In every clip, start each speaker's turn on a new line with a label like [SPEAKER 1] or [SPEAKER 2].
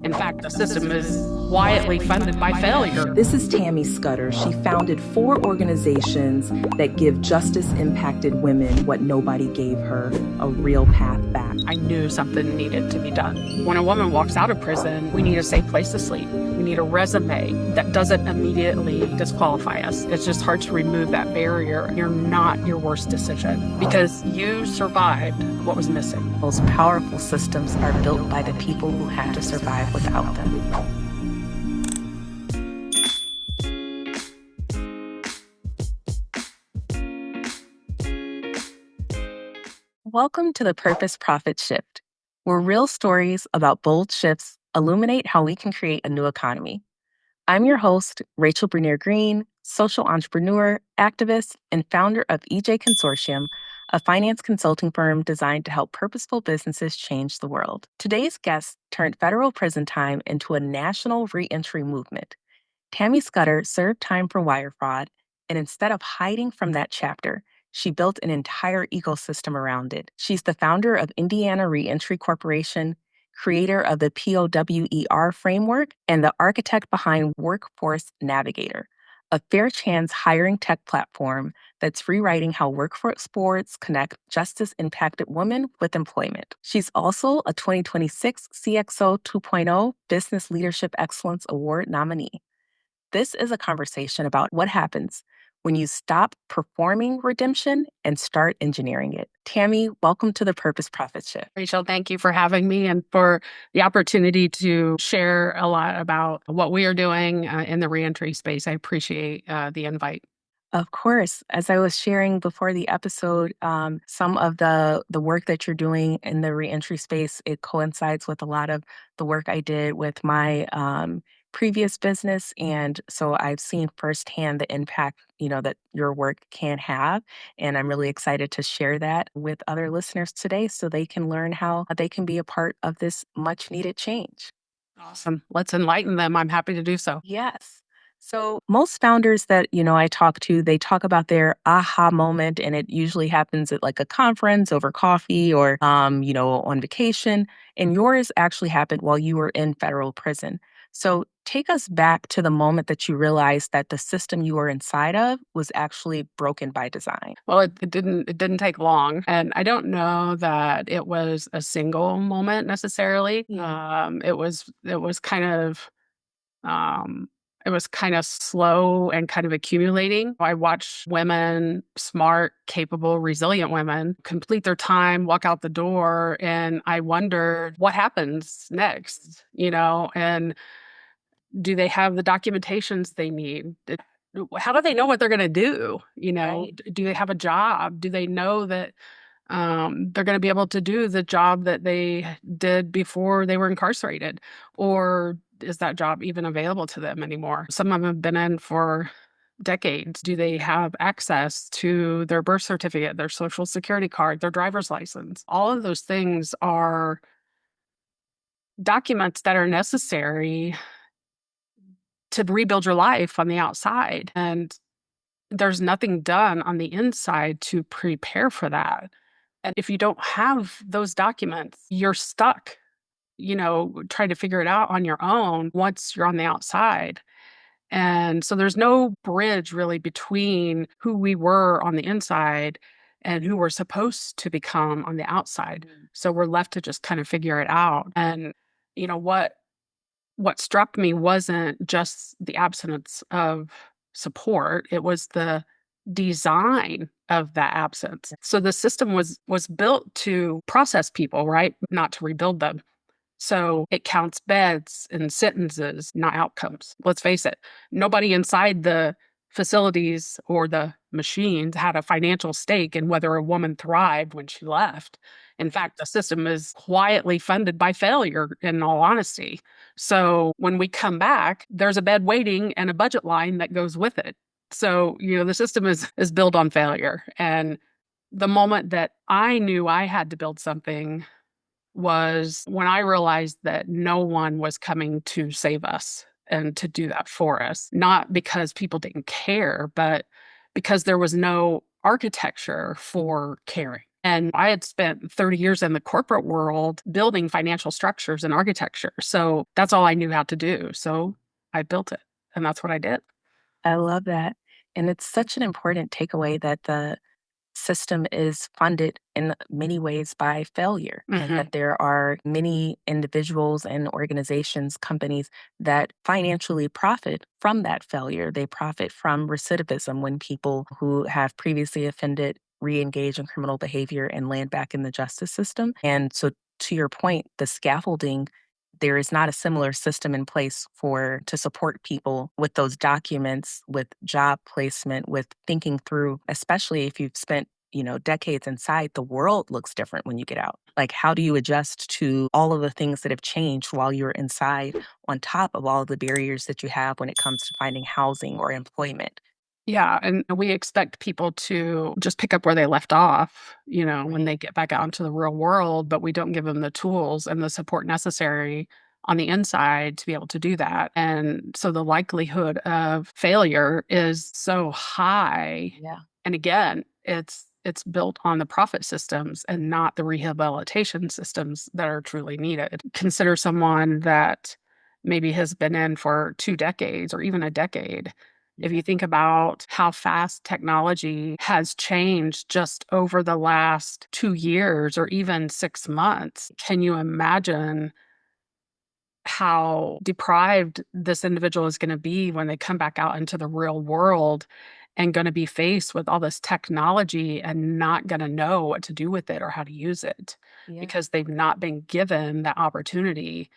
[SPEAKER 1] In fact, the system is quietly funded by failure.
[SPEAKER 2] This is Tammy Scudder. She founded 4 organizations that give justice-impacted women what nobody gave her, a real path back.
[SPEAKER 1] I knew something needed to be done. When a woman walks out of prison, we need a safe place to sleep. We need a resume that doesn't immediately disqualify us. It's just hard to remove that barrier. You're not your worst decision because you survived what was missing.
[SPEAKER 2] Those powerful systems are built by the people who had to survive without them. Welcome to the Purpose Profit Shift, where real stories about bold shifts illuminate how we can create a new economy. I'm your host, Rachel Bernier-Green, social entrepreneur, activist, and founder of EJ Consortium, a finance consulting firm designed to help purposeful businesses change the world. Today's guest turned federal prison time into a national reentry movement. Tammy Scudder served time for wire fraud, and instead of hiding from that chapter, she built an entire ecosystem around it. She's the founder of Indiana Reentry Corporation, creator of the POWER framework, and the architect behind Workforce Navigator, a fair chance hiring tech platform that's rewriting how workforce boards connect justice-impacted women with employment. She's also a 2026 CXO 2.0 Business Leadership Excellence Award nominee. This is a conversation about what happens when you stop performing redemption and start engineering it. Tammy, welcome to the Purpose Profit Shift.
[SPEAKER 1] Rachel, thank you for having me and for the opportunity to share a lot about what we are doing in the reentry space. I appreciate the invite.
[SPEAKER 2] Of course, as I was sharing before the episode, some of the work that you're doing in the reentry space, it coincides with a lot of the work I did with my previous business, and so I've seen firsthand the impact that your work can have, and I'm really excited to share that with other listeners today, so they can learn how they can be a part of this much needed change.
[SPEAKER 1] Awesome. Let's enlighten them. I'm happy to do so.
[SPEAKER 2] Yes. So most founders that, I talk to, they talk about their aha moment, and it usually happens at like a conference over coffee or, on vacation. And yours actually happened while you were in federal prison. So take us back to the moment that you realized that the system you were inside of was actually broken by design.
[SPEAKER 1] Well, it didn't take long, and I don't know that it was a single moment necessarily. It was kind of um, it was kind of slow and kind of accumulating. I watched women, smart, capable, resilient women, complete their time, walk out the door, and I wondered what happens next, and do they have the documentations they need? How do they know what they're going to do?
[SPEAKER 2] Right.
[SPEAKER 1] Do they have a job? Do they know that they're going to be able to do the job that they did before they were incarcerated? Or is that job even available to them anymore? Some of them have been in for decades. Do they have access to their birth certificate, their social security card, their driver's license? All of those things are documents that are necessary to rebuild your life on the outside. And there's nothing done on the inside to prepare for that. And if you don't have those documents, you're stuck, trying to figure it out on your own once you're on the outside. And so there's no bridge really between who we were on the inside and who we're supposed to become on the outside. So we're left to just kind of figure it out. And what struck me wasn't just the absence of support, it was the design of that absence. So the system was built to process people, right? Not to rebuild them. So it counts beds and sentences, not outcomes. Let's face it, nobody inside the facilities or the machines had a financial stake in whether a woman thrived when she left. In fact, the system is quietly funded by failure, in all honesty. So when we come back, there's a bed waiting and a budget line that goes with it. So, the system is built on failure. And the moment that I knew I had to build something was when I realized that no one was coming to save us and to do that for us. Not because people didn't care, but because there was no architecture for caring. And I had spent 30 years in the corporate world building financial structures and architecture. So that's all I knew how to do. So I built it, and that's what I did.
[SPEAKER 2] I love that. And it's such an important takeaway that the system is funded in many ways by failure, and
[SPEAKER 1] Mhm.
[SPEAKER 2] that there are many individuals and organizations, companies that financially profit from that failure. They profit from recidivism when people who have previously offended re-engage in criminal behavior and land back in the justice system. And so, to your point, the scaffolding, there is not a similar system in place for to support people with those documents, with job placement, with thinking through, especially if you've spent, decades inside, the world looks different when you get out. Like, how do you adjust to all of the things that have changed while you're inside, on top of all of the barriers that you have when it comes to finding housing or employment?
[SPEAKER 1] Yeah, and we expect people to just pick up where they left off, when
[SPEAKER 2] Right.
[SPEAKER 1] they get back out into the real world, but we don't give them the tools and the support necessary on the inside to be able to do that. And so the likelihood of failure is so high.
[SPEAKER 2] Yeah.
[SPEAKER 1] And again, it's built on the profit systems and not the rehabilitation systems that are truly needed. Consider someone that maybe has been in for 2 decades or even a decade. If
[SPEAKER 2] Yeah.
[SPEAKER 1] you think about how fast technology has changed just over the last 2 years or even 6 months, can you imagine how deprived this individual is gonna be when they come back out into the real world and gonna be faced with all this technology and not gonna know what to do with it or how to use it
[SPEAKER 2] Yeah.
[SPEAKER 1] because they've not been given that opportunity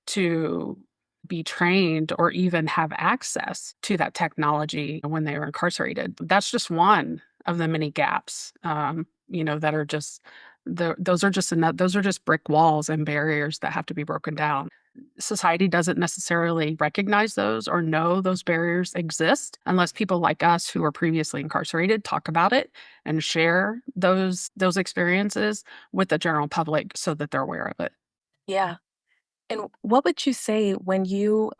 [SPEAKER 1] to be trained or even have access to that technology when they were incarcerated. That's just one of the many gaps, that are just those are just brick walls and barriers that have to be broken down. Society doesn't necessarily recognize those or know those barriers exist unless people like us who were previously incarcerated talk about it and share those experiences with the general public so that they're aware of it.
[SPEAKER 2] Yeah. And what would you say when you,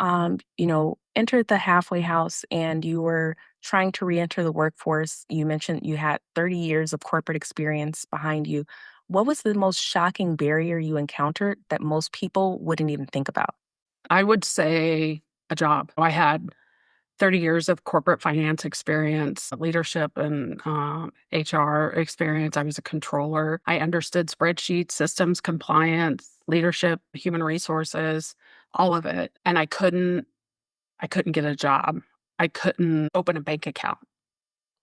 [SPEAKER 2] entered the halfway house and you were trying to re-enter the workforce? You mentioned you had 30 years of corporate experience behind you. What was the most shocking barrier you encountered that most people wouldn't even think about?
[SPEAKER 1] I would say a job. I had 30 years of corporate finance experience, leadership and HR experience. I was a controller. I understood spreadsheets, systems, compliance, leadership, human resources, all of it. And I couldn't get a job. I couldn't open a bank account.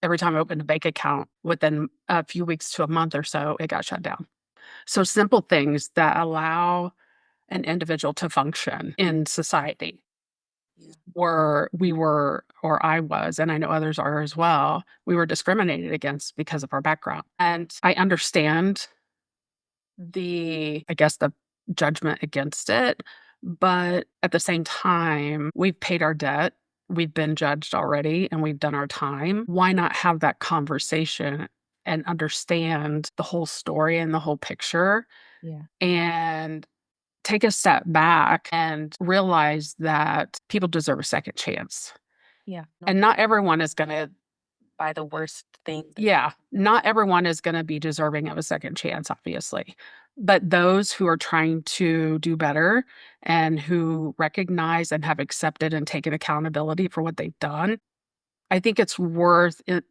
[SPEAKER 1] Every time I opened a bank account, within a few weeks to a month or so, it got shut down. So simple things that allow an individual to function in society
[SPEAKER 2] Yeah.
[SPEAKER 1] or I was, and I know others are as well, we were discriminated against because of our background. And I understand I guess, the judgment against it, but at the same time, we've paid our debt, we've been judged already, and we've done our time. Why not have that conversation and understand the whole story and the whole picture
[SPEAKER 2] Yeah.
[SPEAKER 1] and take a step back and realize that people deserve a second chance.
[SPEAKER 2] Yeah.
[SPEAKER 1] And not everyone is gonna
[SPEAKER 2] By the worst thing that
[SPEAKER 1] yeah, not everyone is gonna be deserving of a second chance, obviously. But those who are trying to do better and who recognize and have accepted and taken accountability for what they've done, I think it's worth it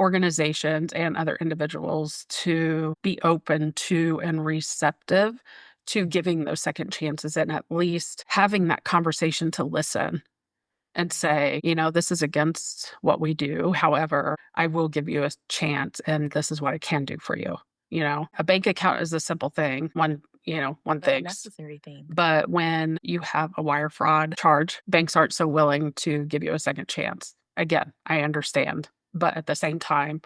[SPEAKER 1] organizations and other individuals to be open to and receptive to giving those second chances and at least having that conversation to listen and say, this is against what we do. However, I will give you a chance and this is what I can do for you. A bank account is a simple thing. One
[SPEAKER 2] very
[SPEAKER 1] thinks.
[SPEAKER 2] necessary thing.
[SPEAKER 1] But when you have a wire fraud charge, banks aren't so willing to give you a second chance. Again, I understand. But at the same time,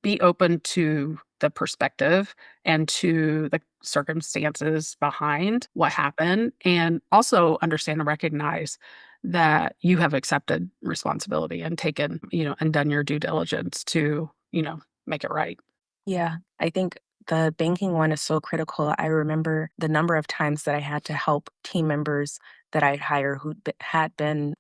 [SPEAKER 1] be open to the perspective and to the circumstances behind what happened, and also understand and recognize that you have accepted responsibility and taken, and done your due diligence to, make it right.
[SPEAKER 2] Yeah, I think the banking one is so critical. I remember the number of times that I had to help team members that I'd hire who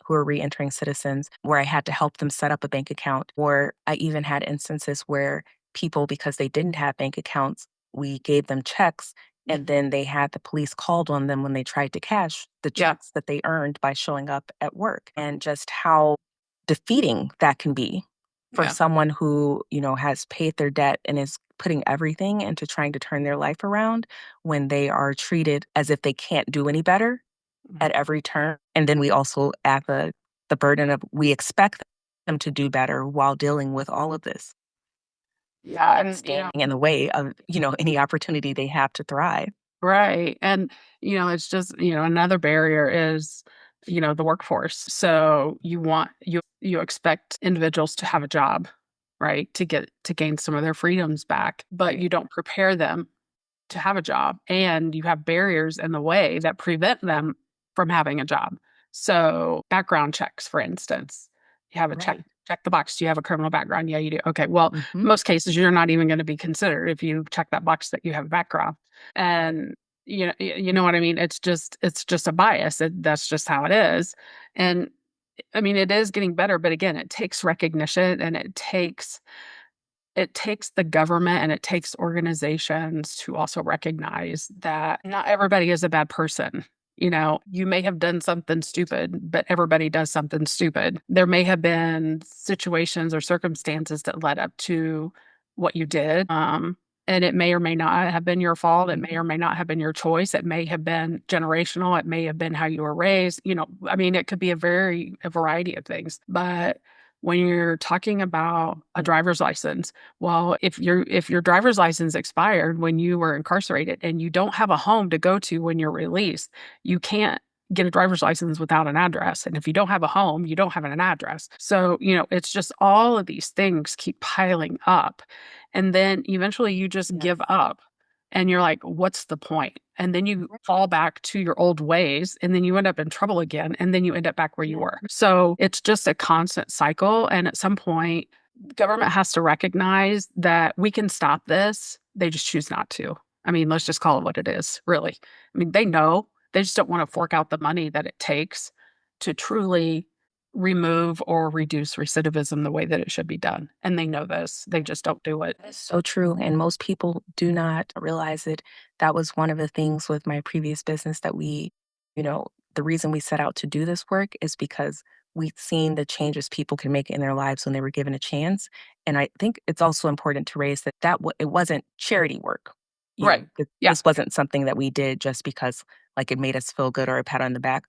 [SPEAKER 2] were reentering citizens, where I had to help them set up a bank account, or I even had instances where people, because they didn't have bank accounts, we gave them checks, and then they had the police called on them when they tried to cash the
[SPEAKER 1] Yeah.
[SPEAKER 2] checks that they earned by showing up at work, and just how defeating that can be for
[SPEAKER 1] Yeah.
[SPEAKER 2] someone who, has paid their debt and is putting everything into trying to turn their life around when they are treated as if they can't do any better
[SPEAKER 1] Mhm.
[SPEAKER 2] at every turn. And then we also add the burden of we expect them to do better while dealing with all of this
[SPEAKER 1] Yeah. And,
[SPEAKER 2] standing in the way of, any opportunity they have to thrive.
[SPEAKER 1] right. And, it's just, another barrier is, the workforce. So you expect individuals to have a job, right? To gain some of their freedoms back, but you don't prepare them to have a job, and you have barriers in the way that prevent them from having a job. So, background checks, for instance, you have a
[SPEAKER 2] Right.
[SPEAKER 1] check the box. Do you have a criminal background? Yeah, you do. Okay. Well,
[SPEAKER 2] Mhm.
[SPEAKER 1] most cases you're not even going to be considered if you check that box that you have a background. And you know what I mean? It's just a bias. That's just how it is. And I mean, it is getting better, but again, it takes recognition, and it takes the government, and it takes organizations to also recognize that not everybody is a bad person. You may have done something stupid, but everybody does something stupid. There may have been situations or circumstances that led up to what you did. And it may or may not have been your fault. It may or may not have been your choice. It may have been generational. It may have been how you were raised. I mean, it could be a variety of things. But when you're talking about a driver's license, well, if your driver's license expired when you were incarcerated and you don't have a home to go to when you're released, you can't get a driver's license without an address. And if you don't have a home, you don't have an address. So, it's just all of these things keep piling up. And then eventually you just give up, and you're like, what's the point? And then you fall back to your old ways, and then you end up in trouble again, and then you end up back where you were. So it's just a constant cycle. And at some point, government has to recognize that we can stop this. They just choose not to. I mean, let's just call it what it is, really. I mean, they know, they just don't want to fork out the money that it takes to truly remove or reduce recidivism the way that it should be done. And they know this. They just don't do it.
[SPEAKER 2] That is so true. And most people do not realize it. That was one of the things with my previous business that the reason we set out to do this work is because we've seen the changes people can make in their lives when they were given a chance. And I think it's also important to raise that it wasn't charity work.
[SPEAKER 1] Right. Yeah.
[SPEAKER 2] This wasn't something that we did just because like it made us feel good or a pat on the back.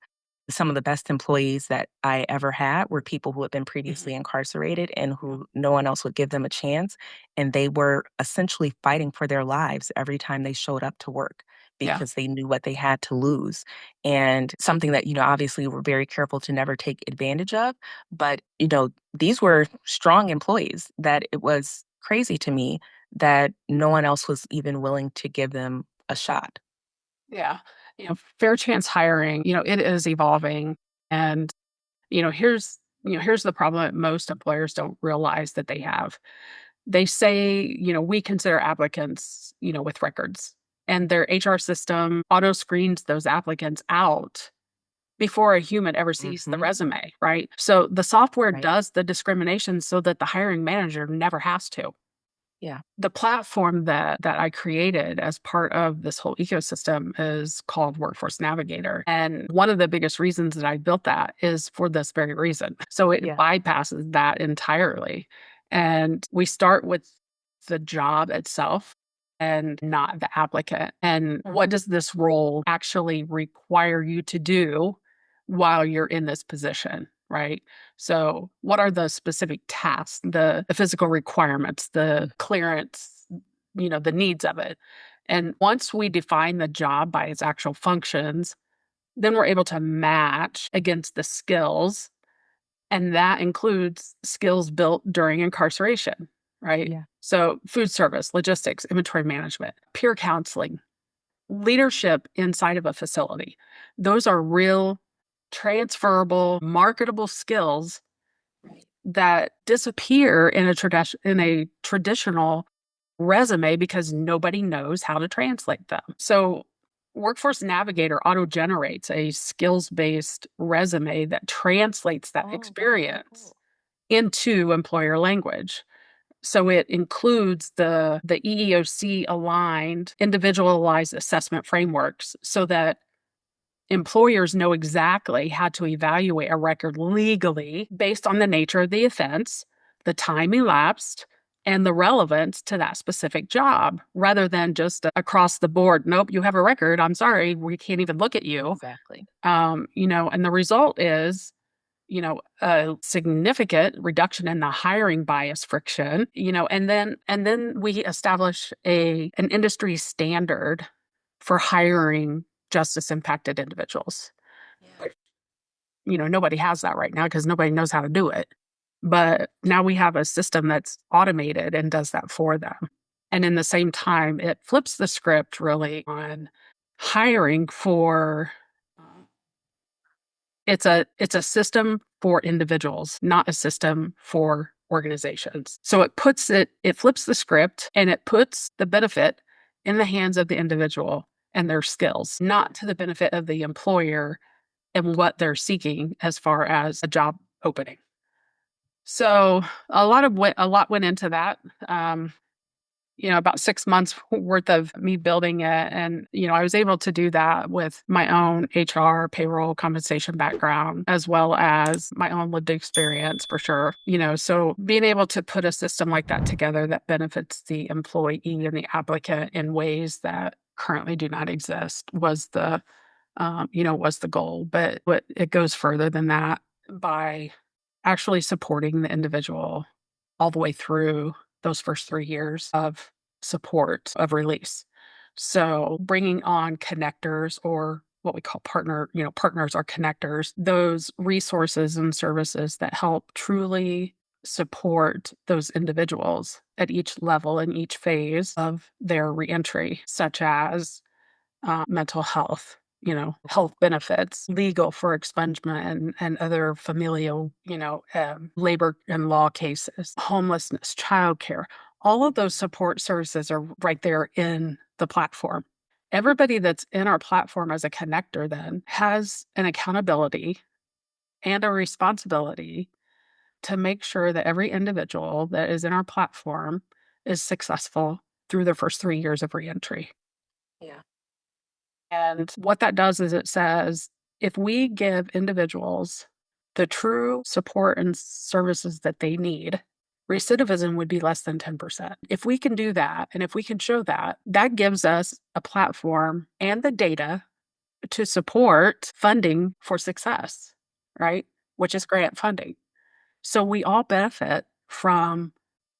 [SPEAKER 2] Some of the best employees that I ever had were people who had been
[SPEAKER 1] Mhm.
[SPEAKER 2] previously incarcerated and who no one else would give them a chance. And they were essentially fighting for their lives every time they showed up to work
[SPEAKER 1] Yeah.
[SPEAKER 2] because they knew what they had to lose. And something that, obviously we're very careful to never take advantage of. But, these were strong employees that it was crazy to me that no one else was even willing to give them a shot.
[SPEAKER 1] Yeah. Fair chance hiring, it is evolving. And, here's the problem that most employers don't realize that they have. They say, we consider applicants, with records, and their HR system auto screens those applicants out before a human ever sees the
[SPEAKER 2] Mhm.
[SPEAKER 1] resume, right? So the software
[SPEAKER 2] Right.
[SPEAKER 1] does the discrimination so that the hiring manager never has to.
[SPEAKER 2] Yeah.
[SPEAKER 1] The platform that I created as part of this whole ecosystem is called Workforce Navigator. And one of the biggest reasons that I built that is for this very reason. So it
[SPEAKER 2] Yeah.
[SPEAKER 1] bypasses that entirely. And we start with the job itself and not the applicant. And what does this role actually require you to do while you're in this position? Right. So, what are the specific tasks, the physical requirements, the clearance, the needs of it? And once we define the job by its actual functions, then we're able to match against the skills. And that includes skills built during incarceration, right?
[SPEAKER 2] Yeah.
[SPEAKER 1] So, food service, logistics, inventory management, peer counseling, leadership inside of a facility. Those are real transferable, marketable skills that disappear in a traditional resume because nobody knows how to translate them. So Workforce Navigator auto generates a skills based resume that translates that
[SPEAKER 2] Oh, that's so
[SPEAKER 1] experience
[SPEAKER 2] cool.
[SPEAKER 1] into employer language. So it includes the EEOC aligned individualized assessment frameworks so that employers know exactly how to evaluate a record legally based on the nature of the offense, the time elapsed, and the relevance to that specific job, rather than just across the board. Nope, you have a record. I'm sorry, we can't even look at you.
[SPEAKER 2] Exactly.
[SPEAKER 1] And the result is, a significant reduction in the hiring bias friction, and then we establish an industry standard for hiring justice impacted individuals.
[SPEAKER 2] Yeah.
[SPEAKER 1] Nobody has that right now because nobody knows how to do it. But now we have a system that's automated and does that for them. And in the same time, it flips the script really on hiring for it's a system for individuals, not a system for organizations. So it flips the script and it puts the benefit in the hands of the individual and their skills, not to the benefit of the employer and what they're seeking as far as a job opening. So a lot went into that. About 6 months worth of me building it. And, I was able to do that with my own HR, payroll, compensation background, as well as my own lived experience for sure. So being able to put a system like that together that benefits the employee and the applicant in ways that currently do not exist was the goal. But it goes further than that by actually supporting the individual all the way through those first 3 years of support of release. So bringing on connectors, or what we call partners are connectors, those resources and services that help truly support those individuals at each level and each phase of their reentry, such as mental health, health benefits, legal for expungement and other familial, labor and law cases, homelessness, childcare. All of those support services are right there in the platform. Everybody that's in our platform as a connector then has an accountability and a responsibility to make sure that every individual that is in our platform is successful through their first 3 years of reentry.
[SPEAKER 2] Yeah.
[SPEAKER 1] And what that does is it says, if we give individuals the true support and services that they need, recidivism would be less than 10%. If we can do that, and if we can show that, that gives us a platform and the data to support funding for success, right? Which is grant funding. So we all benefit from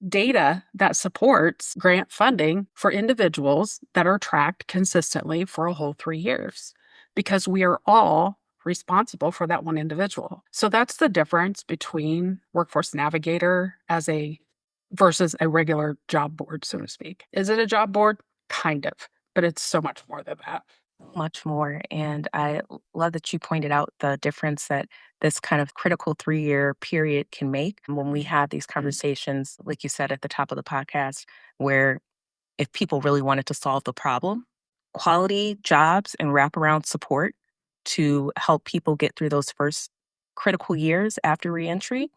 [SPEAKER 1] data that supports grant funding for individuals that are tracked consistently for a whole 3 years, because we are all responsible for that one individual. So that's the difference between Workforce Navigator versus a regular job board, so to speak. Is it a job board? Kind of, but it's so much more than that.
[SPEAKER 2] Much more. And love that you pointed out the difference that this kind of critical 3-year period can make when we have these conversations, like you said at the top of the podcast, where if people really wanted to solve the problem, quality jobs and wraparound support to help people get through those first critical years after reentry,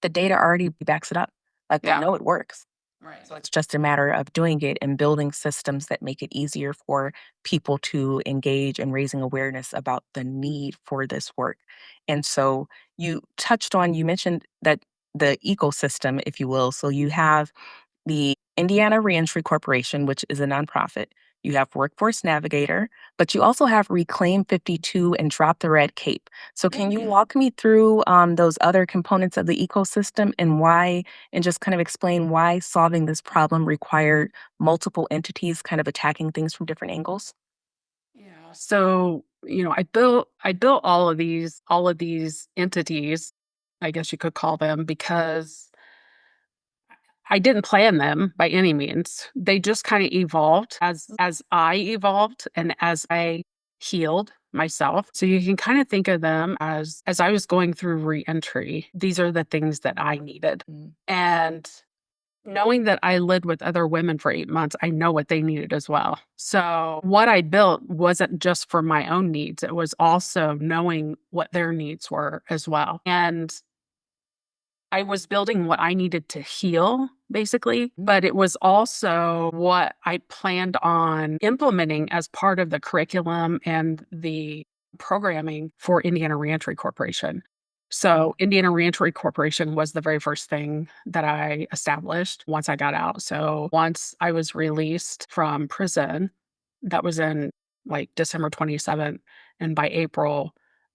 [SPEAKER 2] the data already backs it up. Like, we
[SPEAKER 1] Yeah.
[SPEAKER 2] know it works.
[SPEAKER 1] Right.
[SPEAKER 2] So it's just a matter of doing it and building systems that make it easier for people to engage and raising awareness about the need for this work. And so you mentioned that the ecosystem, if you will. So you have the Indiana Reentry Corporation, which is a nonprofit. You have Workforce Navigator, but you also have Reclaim 52 and Drop the Red Cape. So, can you walk me through those other components of the ecosystem and just kind of explain why solving this problem required multiple entities kind of attacking things from different angles?
[SPEAKER 1] Yeah. So, I built all of these entities, I guess you could call them, because I didn't plan them by any means. They just kind of evolved as I evolved and as I healed myself. So you can kind of think of them as I was going through reentry. These are the things that I needed.
[SPEAKER 2] Mm.
[SPEAKER 1] And knowing that I lived with other women for 8 months, I know what they needed as well. So what I built wasn't just for my own needs, it was also knowing what their needs were as well. And I was building what I needed to heal, basically, but it was also what I planned on implementing as part of the curriculum and the programming for Indiana Reentry Corporation. So, Indiana Reentry Corporation was the very first thing that I established once I got out. So, once I was released from prison, that was in like December 27th. And by April,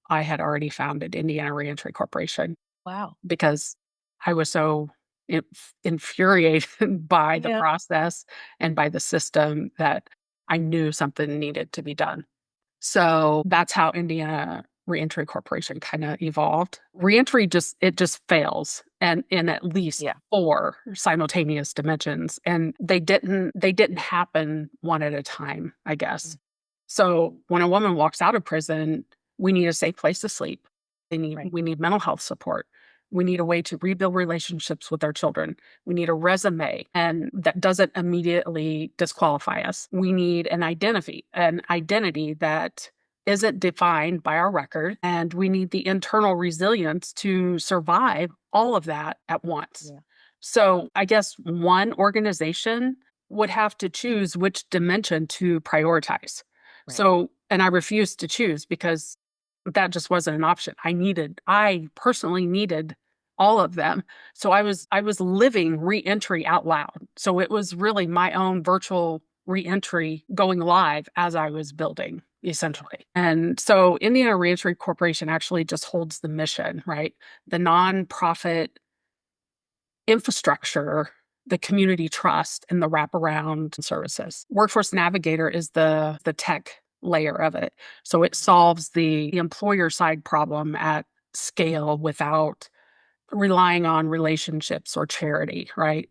[SPEAKER 1] I had already founded Indiana Reentry Corporation
[SPEAKER 2] Wow.
[SPEAKER 1] because I was so infuriated by the
[SPEAKER 2] Yeah.
[SPEAKER 1] process and by the system that I knew something needed to be done. So that's how Indiana Reentry Corporation kind of evolved. Reentry just fails and in at least
[SPEAKER 2] Yeah.
[SPEAKER 1] 4 simultaneous dimensions, and they didn't happen one at a time, I guess. So when a woman walks out of prison, we need a safe place to sleep.
[SPEAKER 2] Right.
[SPEAKER 1] We need mental health support. We need a way to rebuild relationships with our children. We need a resume, and that doesn't immediately disqualify us. We need an identity that isn't defined by our record, and we need the internal resilience to survive all of that at once.
[SPEAKER 2] Yeah.
[SPEAKER 1] So, I guess one organization would have to choose which dimension to prioritize.
[SPEAKER 2] Right.
[SPEAKER 1] So, and I refused to choose because that just wasn't an option. I personally needed all of them. So I was living reentry out loud. So it was really my own virtual reentry going live as I was building essentially. And so Indiana Reentry Corporation actually just holds the mission, right? The nonprofit infrastructure, the community trust, and the wraparound services. Workforce Navigator is the tech layer of it. So it solves the employer side problem at scale without relying on relationships or charity, right?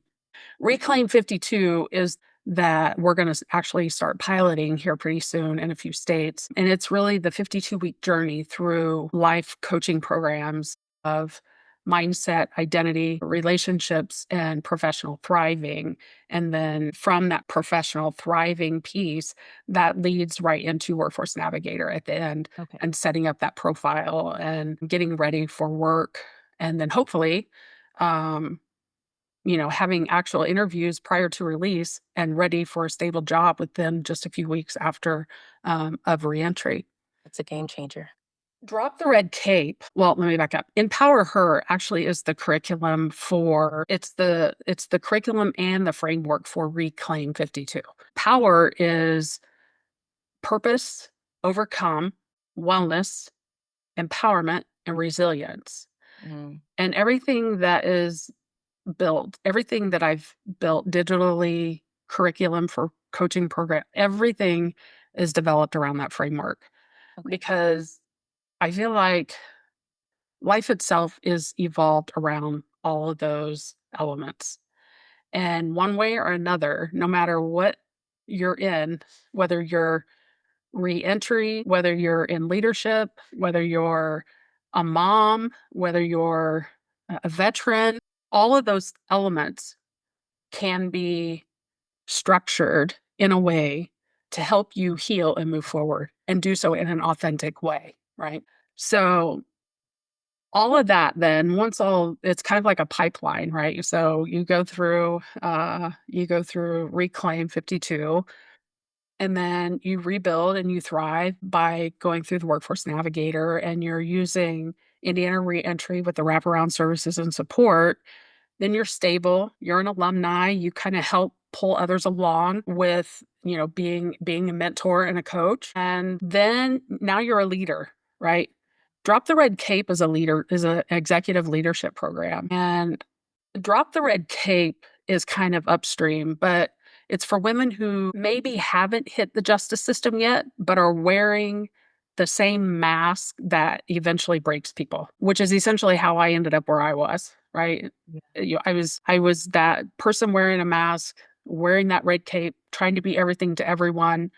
[SPEAKER 1] Reclaim 52 is that we're going to actually start piloting here pretty soon in a few states. And it's really the 52-week journey through life coaching programs of mindset, identity, relationships, and professional thriving. And then from that professional thriving piece, that leads right into Workforce Navigator at the end
[SPEAKER 2] Okay.
[SPEAKER 1] and setting up that profile and getting ready for work. And then hopefully, um, having actual interviews prior to release and ready for a stable job within just a few weeks after of reentry.
[SPEAKER 2] It's a game changer.
[SPEAKER 1] Drop the red cape. Well, let me back up. Empower Her actually is the curriculum for it's the curriculum and the framework for Reclaim 52. Power is purpose, overcome, wellness, empowerment, and resilience.
[SPEAKER 2] Mm.
[SPEAKER 1] And everything that I've built digitally, curriculum for coaching program, everything is developed around that framework
[SPEAKER 2] Okay.
[SPEAKER 1] because I feel like life itself is evolved around all of those elements. And one way or another, no matter what you're in, whether you're reentry, whether you're in leadership, whether you're a mom, whether you're a veteran, all of those elements can be structured in a way to help you heal and move forward and do so in an authentic way, right? So all of that then once all it's kind of like a pipeline, right? So you go through Reclaim 52 and then you rebuild and you thrive by going through the Workforce Navigator and you're using Indiana Reentry with the wraparound services and support. Then you're stable, you're an alumni, you kind of help pull others along with, being a mentor and a coach. And then now you're a leader, right? Drop the Red Cape is an executive leadership program. And Drop the Red Cape is kind of upstream, but it's for women who maybe haven't hit the justice system yet, but are wearing the same mask that eventually breaks people, which is essentially how I ended up where I was, right?
[SPEAKER 2] Yeah.
[SPEAKER 1] I was that person wearing a mask, wearing that red cape, trying to be everything to everyone.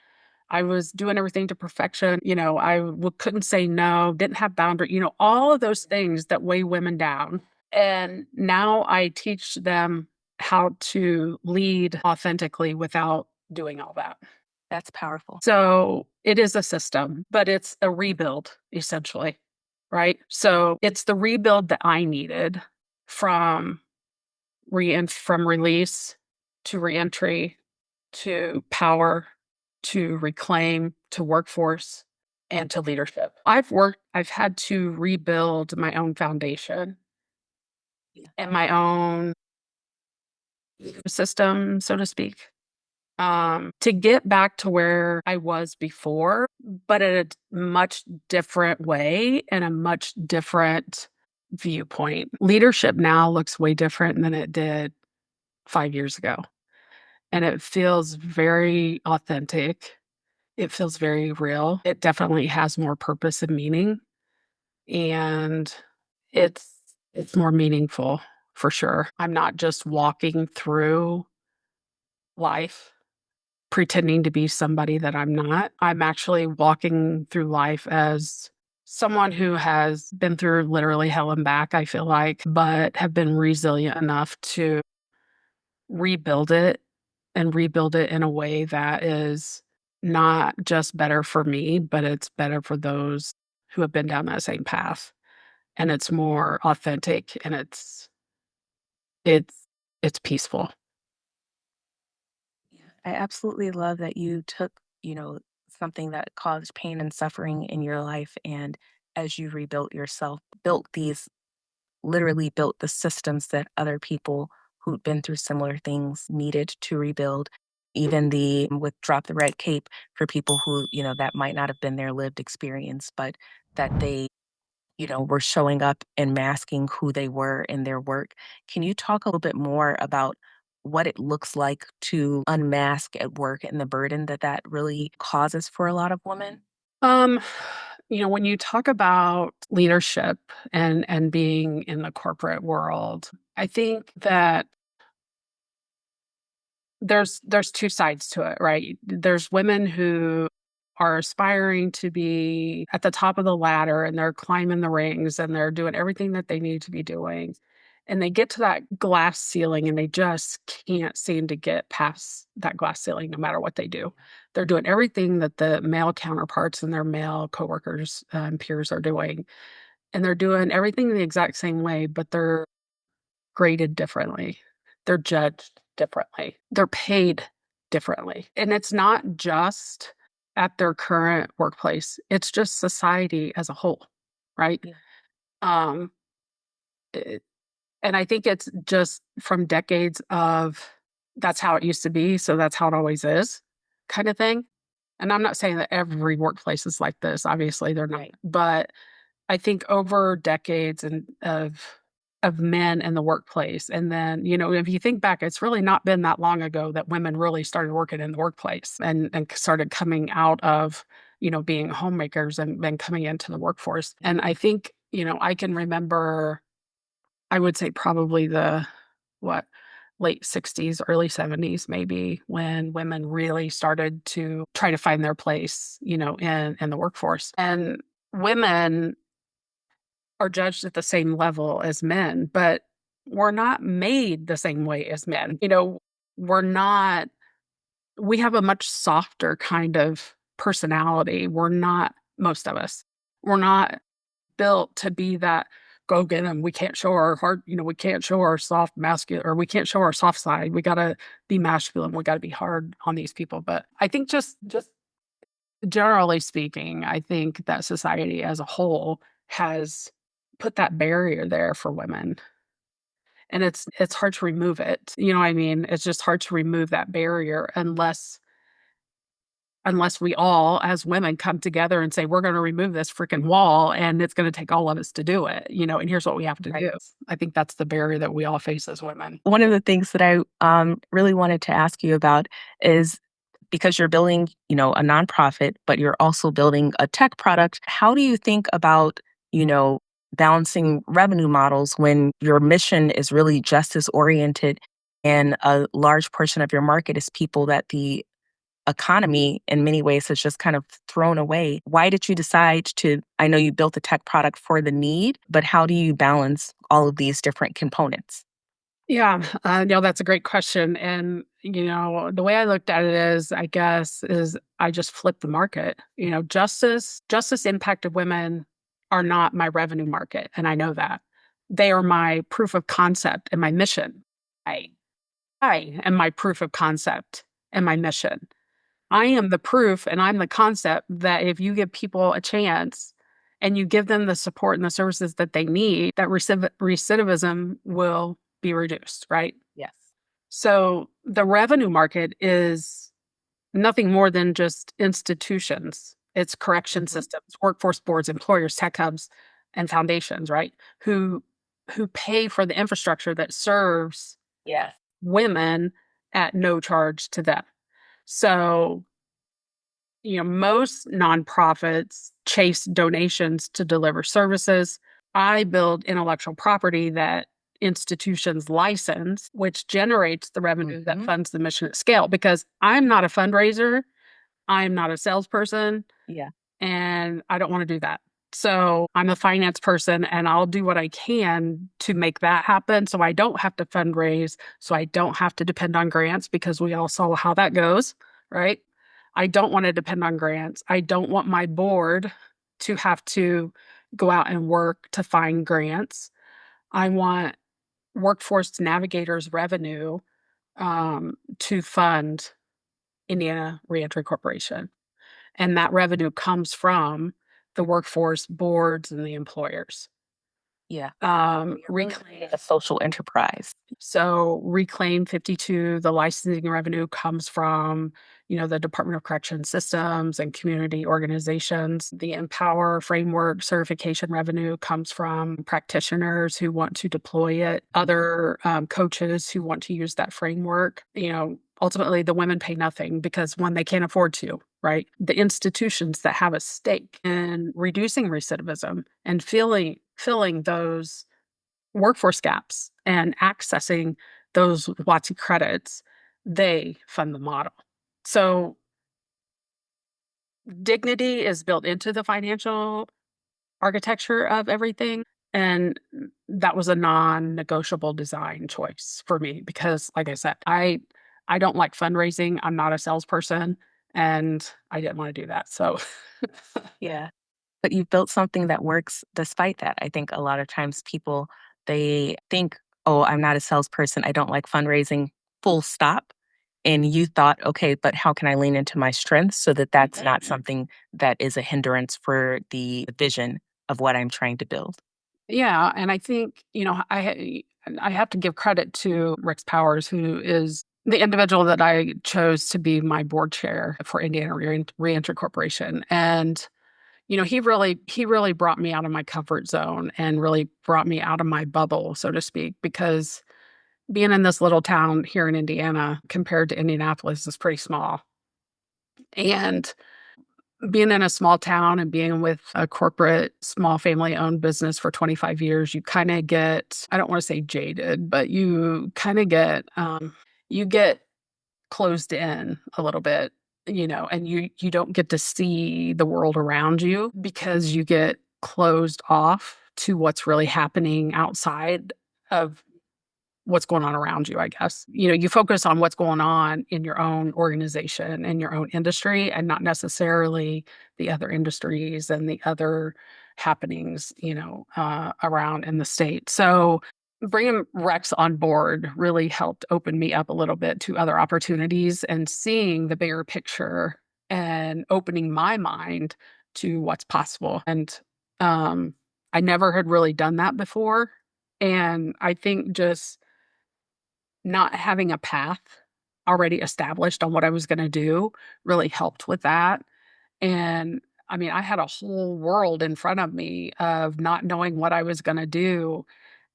[SPEAKER 1] I was doing everything to perfection. Couldn't say no, didn't have boundary, all of those things that weigh women down. And now I teach them how to lead authentically without doing all that.
[SPEAKER 2] That's powerful.
[SPEAKER 1] So it is a system, but it's a rebuild essentially, right? So it's the rebuild that I needed from from release to reentry to power to reclaim to workforce and to leadership. I've had to rebuild my own foundation and my own system, so to speak, to get back to where I was before, but in a much different way and a much different viewpoint. Leadership now looks way different than it did 5 years ago. And it feels very authentic. It feels very real. It definitely has more purpose and meaning. And it's it's more meaningful for sure. I'm not just walking through life pretending to be somebody that I'm not. I'm actually walking through life as someone who has been through literally hell and back, I feel like, but have been resilient enough to rebuild it and rebuild it in a way that is not just better for me, but it's better for those who have been down that same path. And it's more authentic and it's it's peaceful.
[SPEAKER 2] Yeah. I absolutely love that you took, something that caused pain and suffering in your life, and as you rebuilt yourself, literally built the systems that other people who'd been through similar things needed to rebuild. Even the with drop the red cape for people who, that might not have been their lived experience, but that they, were showing up and masking who they were in their work. Can you talk a little bit more about what it looks like to unmask at work and the burden that that really causes for a lot of women?
[SPEAKER 1] Um, when you talk about leadership and being in the corporate world, I think that there's two sides to it, right? There's women who are aspiring to be at the top of the ladder and they're climbing the rings and they're doing everything that they need to be doing. And they get to that glass ceiling and they just can't seem to get past that glass ceiling no matter what they do. They're doing everything that the male counterparts and their male coworkers and peers are doing. And they're doing everything the exact same way, but they're graded differently. They're judged differently. They're paid differently. And it's not just at their current workplace, it's just society as a whole, right?
[SPEAKER 2] Yeah.
[SPEAKER 1] Um, it, and I think it's just from decades of that's how it used to be, so that's how it always is kind of thing. And I'm not saying that every workplace is like this, obviously they're not,
[SPEAKER 2] Right.
[SPEAKER 1] but I think over decades and of men in the workplace, and then, if you think back, it's really not been that long ago that women really started working in the workplace and started coming out of, being homemakers and then coming into the workforce. And I think, I can remember, I would say probably the what late 60s, early 70s maybe when women really started to try to find their place, in the workforce. And women are judged at the same level as men, but we're not made the same way as men. We're not, we have a much softer kind of personality. We're not, most of us, we're not built to be that go get them. We can't show our hard, we can't show our soft masculine or we can't show our soft side. We got to be masculine. We got to be hard on these people. But I think just generally speaking, I think that society as a whole has put that barrier there for women, and it's hard to remove it, you know what I mean? It's just hard to remove that barrier unless we all, as women, come together and say, "We're gonna remove this freaking wall, and it's gonna take all of us to do it," and here's what we have to
[SPEAKER 2] Right.
[SPEAKER 1] do. I think that's the barrier that we all face as women.
[SPEAKER 2] One of the things that I really wanted to ask you about is because you're building, a nonprofit, but you're also building a tech product. How do you think about, you know, balancing revenue models when your mission is really justice oriented and a large portion of your market is people that the economy in many ways has just kind of thrown away? Why did you decide to? I know you built a tech product for the need, but how do you balance all of these different components?
[SPEAKER 1] Yeah, that's a great question, and, the way I looked at it is, I guess, is I just flipped the market. Justice impacted women are not my revenue market, and I know that. They are my proof of concept and my mission. I, I am my proof of concept and my mission. I am the proof and I'm the concept that if you give people a chance and you give them the support and the services that they need, that recidivism will be reduced, right?
[SPEAKER 2] Yes.
[SPEAKER 1] So the revenue market is nothing more than just institutions. It's correction systems, workforce boards, employers, tech hubs, and foundations, right? Who who pay for the infrastructure that serves
[SPEAKER 2] Yes.
[SPEAKER 1] women at no charge to them. So, most nonprofits chase donations to deliver services. I build intellectual property that institutions license, which generates the revenue that funds the mission at scale because I'm not a fundraiser. I'm not a salesperson
[SPEAKER 2] Yeah.
[SPEAKER 1] and I don't want to do that. So I'm a finance person and I'll do what I can to make that happen. So I don't have to fundraise. So I don't have to depend on grants because we all saw how that goes, right? I don't want to depend on grants. I don't want my board to have to go out and work to find grants. I want Workforce Navigator's revenue to fund Indiana Reentry Corporation. And that revenue comes from the workforce boards and the employers.
[SPEAKER 2] Yeah.
[SPEAKER 1] Reclaim
[SPEAKER 2] A social enterprise.
[SPEAKER 1] So Reclaim 52, the licensing revenue comes from, the Department of Correction Systems and community organizations. The inPOWER framework certification revenue comes from practitioners who want to deploy it, other coaches who want to use that framework. Ultimately, the women pay nothing because one, they can't afford to, right? The institutions that have a stake in reducing recidivism and filling those workforce gaps and accessing those WOTC credits, they fund the model. So dignity is built into the financial architecture of everything. And that was a non-negotiable design choice for me because, like I said, I don't like fundraising. I'm not a salesperson and I didn't want to do that. So
[SPEAKER 2] Yeah. But you've built something that works despite that. I think a lot of times people, they think, oh, I'm not a salesperson. I don't like fundraising, full stop. And you thought, okay, but how can I lean into my strengths so that that's not something that is a hindrance for the vision of what I'm trying to build?
[SPEAKER 1] yeah, and I think, I have to give credit to Rex Powers, who is the individual that I chose to be my board chair for Indiana Reentry Corporation. And, he really brought me out of my comfort zone and really brought me out of my bubble, so to speak, because being in this little town here in Indiana compared to Indianapolis is pretty small. And being in a small town and being with a corporate, small family owned business for 25 years, you kind of get, I don't want to say jaded, but you kind of get closed in a little bit, and you don't get to see the world around you because you get closed off to what's really happening outside of what's going on around you, I guess. You focus on what's going on in your own organization and your own industry and not necessarily the other industries and the other happenings, around in the state. So bringing Rex on board really helped open me up a little bit to other opportunities and seeing the bigger picture and opening my mind to what's possible. And um, I never had really done that before. And I think just not having a path already established on what I was gonna do really helped with that, and, I mean, I had a whole world in front of me of not knowing what I was gonna do,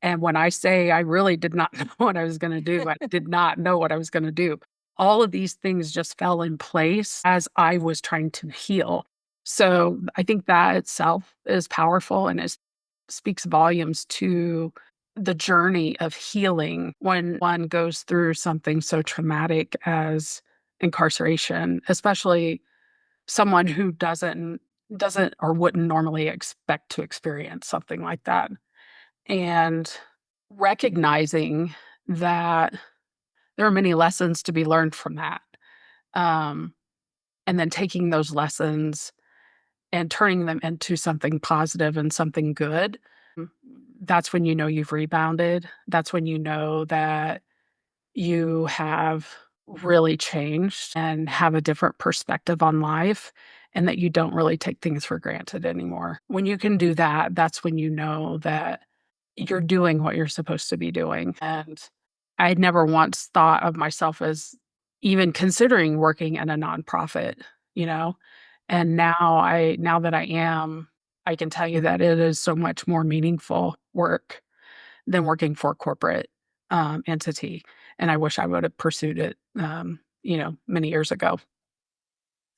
[SPEAKER 1] and when I say I really did not know what I was gonna do, I did not know what I was gonna do. All of these things just fell in place as I was trying to heal. So, I think that itself is powerful and it speaks volumes to the journey of healing when one goes through something so traumatic as incarceration, especially someone who doesn't or wouldn't normally expect to experience something like that. And recognizing that there are many lessons to be learned from that. Um, and then taking those lessons and turning them into something positive and something good. that's when you know you've rebounded. That's when you know that you have really changed and have a different perspective on life and that you don't really take things for granted anymore. When you can do that, that's when you know that you're doing what you're supposed to be doing. And I had never once thought of myself as even considering working in a nonprofit, you know? And now that I am, I can tell you that it is so much more meaningful work than working for a corporate, entity, and I wish I would have pursued it, many years ago.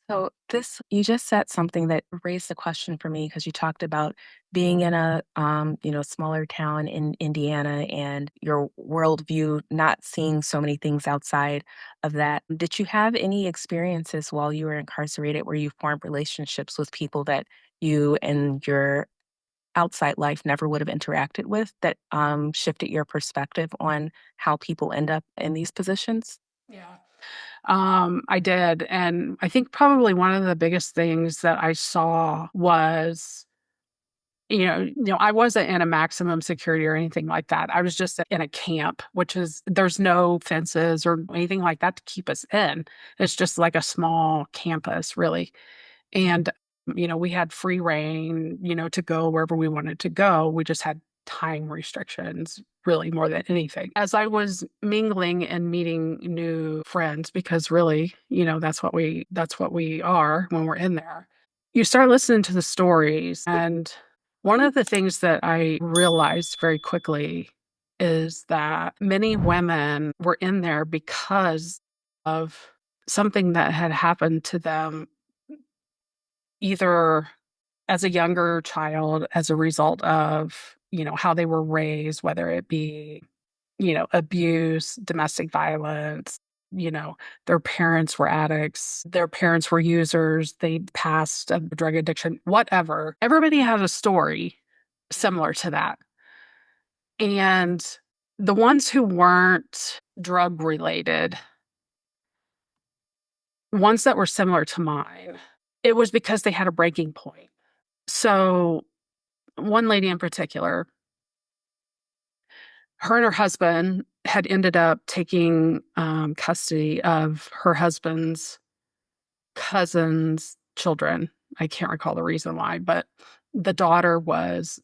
[SPEAKER 2] So this you just said something that raised a question for me because you talked about being in a smaller town in Indiana and your worldview not seeing so many things outside of that. Did you have any experiences while you were incarcerated where you formed relationships with people that you and your outside life never would have interacted with that shifted your perspective on how people end up in these positions?
[SPEAKER 1] Yeah. I did, and I think probably one of the biggest things that I saw was, I wasn't in a maximum security or anything like that. I was just in a camp, which is there's no fences or anything like that to keep us in. It's just like a small campus, really. And, we had free reign, to go wherever we wanted to go. We just had time restrictions really more than anything. As I was mingling and meeting new friends, because really, that's what we are when we're in there. You start listening to the stories. And one of the things that I realized very quickly is that many women were in there because of something that had happened to them either as a younger child as a result of, how they were raised, whether it be, abuse, domestic violence, you know, their parents were addicts, their parents were users, they passed a drug addiction, whatever. Everybody has a story similar to that. And the ones who weren't drug related, ones that were similar to mine, it was because they had a breaking point. So one lady in particular, her and her husband had ended up taking custody of her husband's cousin's children. I can't recall the reason why, but the daughter was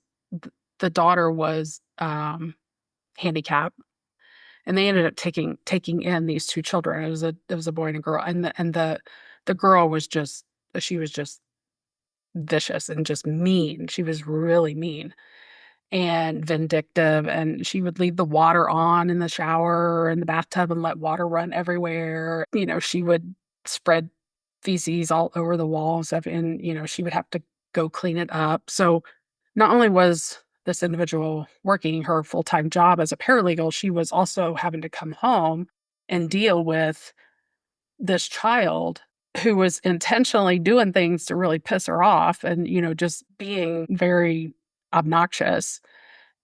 [SPEAKER 1] the daughter was handicapped, and they ended up taking in these two children. It was a boy and a girl, and the girl was just she was just vicious and just mean. She was really mean and vindictive, and she would leave the water on in the shower or in the bathtub and let water run everywhere. She would spread feces all over the walls of and, she would have to go clean it up. So not only was this individual working her full-time job as a paralegal, she was also having to come home and deal with this child who was intentionally doing things to really piss her off and, just being very obnoxious.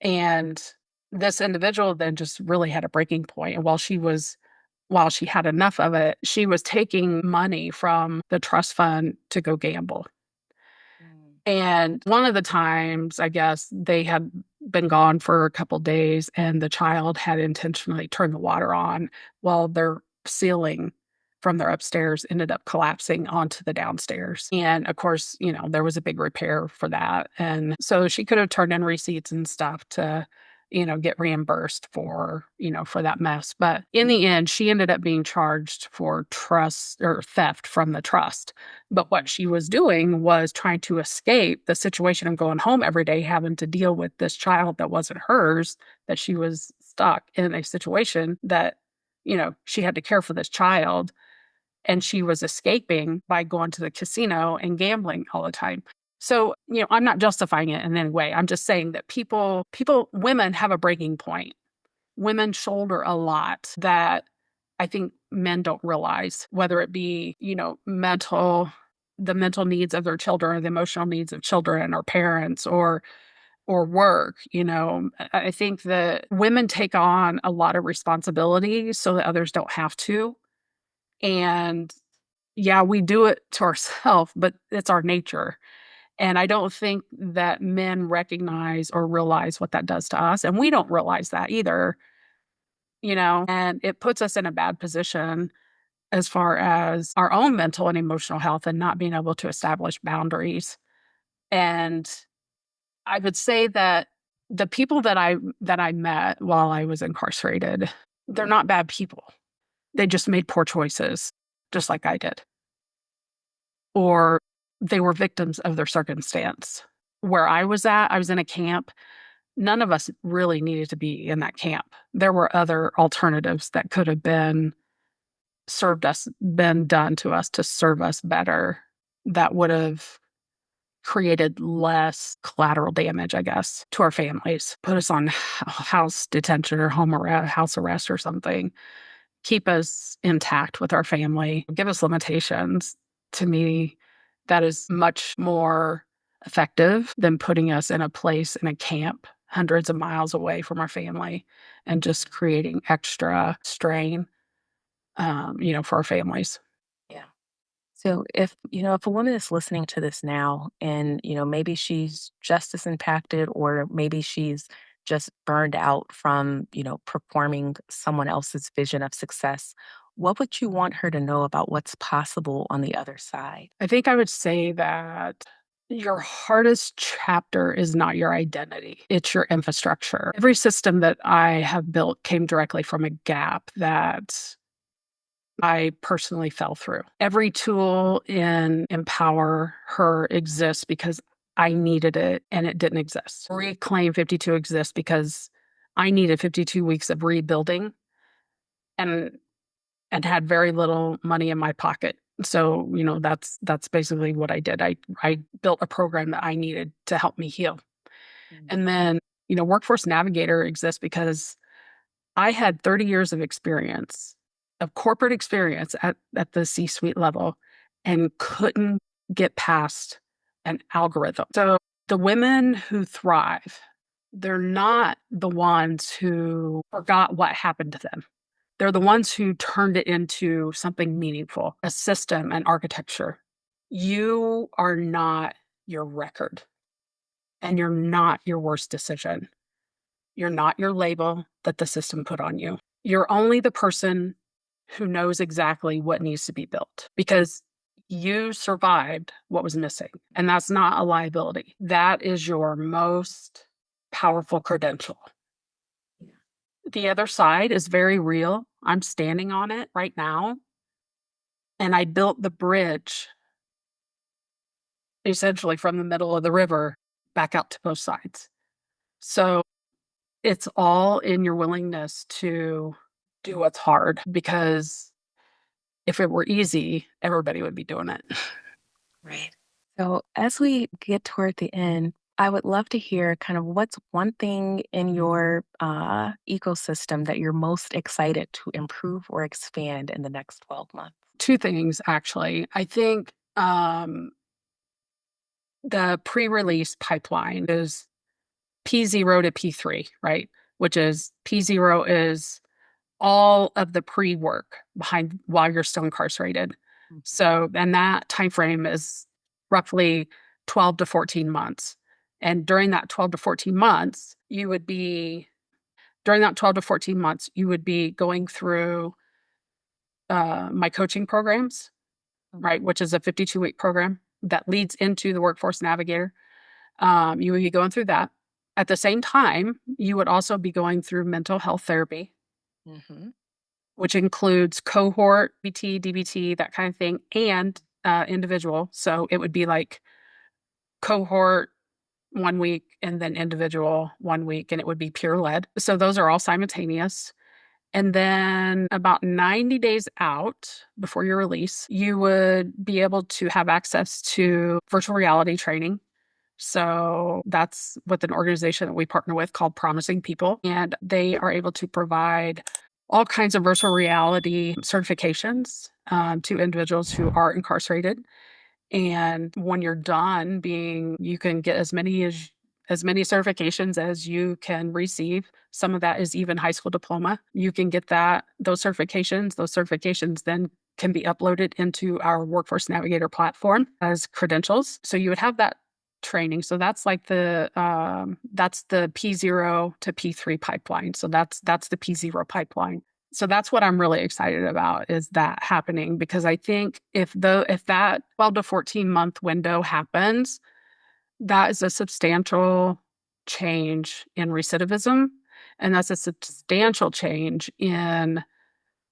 [SPEAKER 1] And this individual then just really had a breaking point, and while she had enough of it, she was taking money from the trust fund to go gamble.
[SPEAKER 2] Mm.
[SPEAKER 1] And one of the times, I guess, they had been gone for a couple days, and the child had intentionally turned the water on while their ceiling from their upstairs ended up collapsing onto the downstairs. And of course, there was a big repair for that. And so she could have turned in receipts and stuff to, get reimbursed for that mess. But in the end, she ended up being charged for trust or theft from the trust. But what she was doing was trying to escape the situation of going home every day, having to deal with this child that wasn't hers, that she was stuck in a situation that, she had to care for this child. And she was escaping by going to the casino and gambling all the time. So, I'm not justifying it in any way. I'm just saying that women have a breaking point. Women shoulder a lot that I think men don't realize, whether it be, the mental needs of their children or the emotional needs of children or parents or work. I think that women take on a lot of responsibility so that others don't have to. And yeah, we do it to ourselves, but it's our nature. And I don't think that men recognize or realize what that does to us. And we don't realize that either, and it puts us in a bad position as far as our own mental and emotional health and not being able to establish boundaries. And I would say that the people that I met while I was incarcerated, they're not bad people. They just made poor choices, just like I did. Or they were victims of their circumstance. Where I was at, I was in a camp. None of us really needed to be in that camp. There were other alternatives that could have been done to us to serve us better, that would have created less collateral damage, I guess, to our families. Put us on house detention or house arrest or something. Keep us intact with our family. Give us limitations. To me, that is much more effective than putting us in a place in a camp hundreds of miles away from our family and just creating extra strain, for our families.
[SPEAKER 2] Yeah. So if a woman is listening to this now and, maybe she's just as impacted or maybe she's just burned out from, performing someone else's vision of success, what would you want her to know about what's possible on the other side?
[SPEAKER 1] I think I would say that your hardest chapter is not your identity, it's your infrastructure. Every system that I have built came directly from a gap that I personally fell through. Every tool in Empower Her exists because I needed it and it didn't exist. Reclaim 52 exists because I needed 52 weeks of rebuilding and had very little money in my pocket. So, that's basically what I did. I built a program that I needed to help me heal.
[SPEAKER 2] Mm.
[SPEAKER 1] And then, Workforce Navigator exists because I had 30 years of experience, of corporate experience at the C-suite level and couldn't get past an algorithm. So the women who thrive, they're not the ones who forgot what happened to them. They're the ones who turned it into something meaningful, a system, an architecture. You are not your record, and you're not your worst decision. You're not your label that the system put on you. You're only the person who knows exactly what needs to be built because you survived what was missing. And that's not a liability. That is your most powerful credential. The other side is very real. I'm standing on it right now. And I built the bridge essentially from the middle of the river back out to both sides. So it's all in your willingness to do what's hard because if it were easy, everybody would be doing it.
[SPEAKER 2] Right. So, as we get toward the end, I would love to hear kind of what's one thing in your ecosystem that you're most excited to improve or expand in the next 12 months.
[SPEAKER 1] Two things, actually. I think the pre release pipeline is P0 to P3, right? Which is P0 is all of the pre work behind while you're still incarcerated.
[SPEAKER 2] Mhm.
[SPEAKER 1] So, and that time frame is roughly 12 to 14 months. And during that 12 to 14 months, you would be going through my coaching programs, right? Which is a 52-week program that leads into the Workforce Navigator. You would be going through that. At the same time, you would also be going through mental health therapy,
[SPEAKER 2] Mhm.
[SPEAKER 1] which includes cohort, BT, DBT, that kind of thing, and individual. So it would be like cohort 1 week and then individual 1 week, and it would be peer led. So those are all simultaneous. And then about 90 days out before your release, you would be able to have access to virtual reality training. So that's with an organization that we partner with called Promising People. And they are able to provide all kinds of virtual reality certifications to individuals who are incarcerated. And when you're done you can get as many certifications as you can receive. Some of that is even high school diploma. You can get those certifications. Those certifications then can be uploaded into our Workforce Navigator platform as credentials. So you would have that training. So that's like that's the P0 to P3 pipeline. So that's the P0 pipeline. So that's what I'm really excited about, is that happening, because I think if that 12 to 14 month window happens, that is a substantial change in recidivism, and that's a substantial change in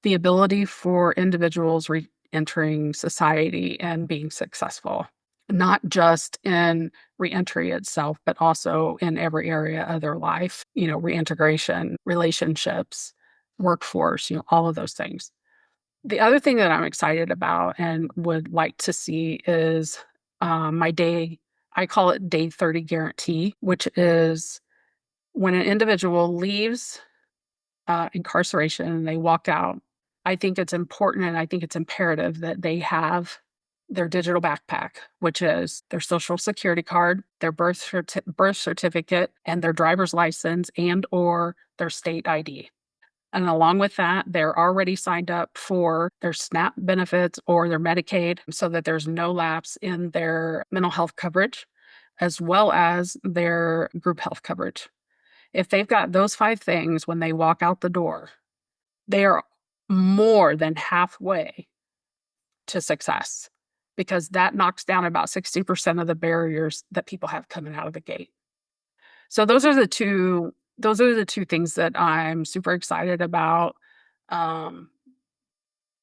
[SPEAKER 1] the ability for individuals re-entering society and being successful, not just in reentry itself, but also in every area of their life, reintegration, relationships, workforce, all of those things. The other thing that I'm excited about and would like to see is I call it day 30 guarantee, which is when an individual leaves incarceration and they walk out. I think it's important and I think it's imperative that they have their digital backpack, which is their social security card, their birth certificate, and their driver's license and or their state ID. And along with that, they're already signed up for their SNAP benefits or their Medicaid, so that there's no lapse in their mental health coverage, as well as their group health coverage. If they've got those 5 things when they walk out the door, they are more than halfway to success, because that knocks down about 60% of the barriers that people have coming out of the gate. So those are the two things that I'm super excited about um,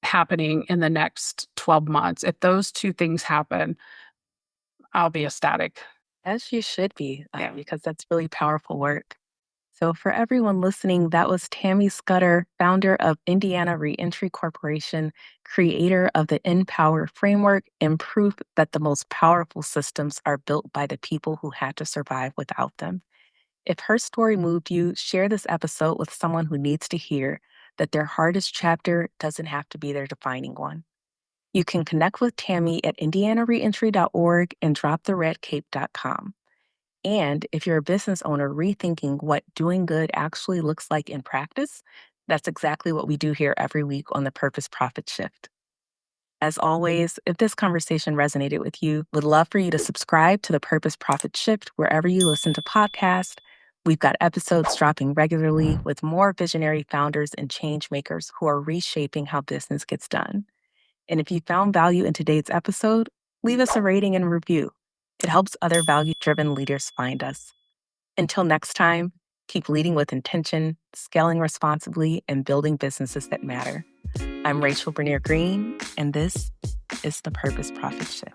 [SPEAKER 1] happening in the next 12 months. If those 2 things happen, I'll be ecstatic.
[SPEAKER 2] As you should be,
[SPEAKER 1] Yeah.
[SPEAKER 2] because that's really powerful work. So, for everyone listening, that was Tammy Scudder, founder of Indiana Reentry Corporation, creator of the inPOWER framework, and proof that the most powerful systems are built by the people who had to survive without them. If her story moved you, share this episode with someone who needs to hear that their hardest chapter doesn't have to be their defining one. You can connect with Tammy at indianareentry.org and droptheredcape.com. And if you're a business owner rethinking what doing good actually looks like in practice, that's exactly what we do here every week on the Purpose Profit Shift. As always, if this conversation resonated with you, would love for you to subscribe to the Purpose Profit Shift wherever you listen to podcasts. We've got episodes dropping regularly with more visionary founders and change makers who are reshaping how business gets done. And if you found value in today's episode, leave us a rating and review. It helps other value-driven leaders find us. Until next time, keep leading with intention, scaling responsibly, and building businesses that matter. I'm Rachel Bernier Green, and this is the Purpose Profit Shift.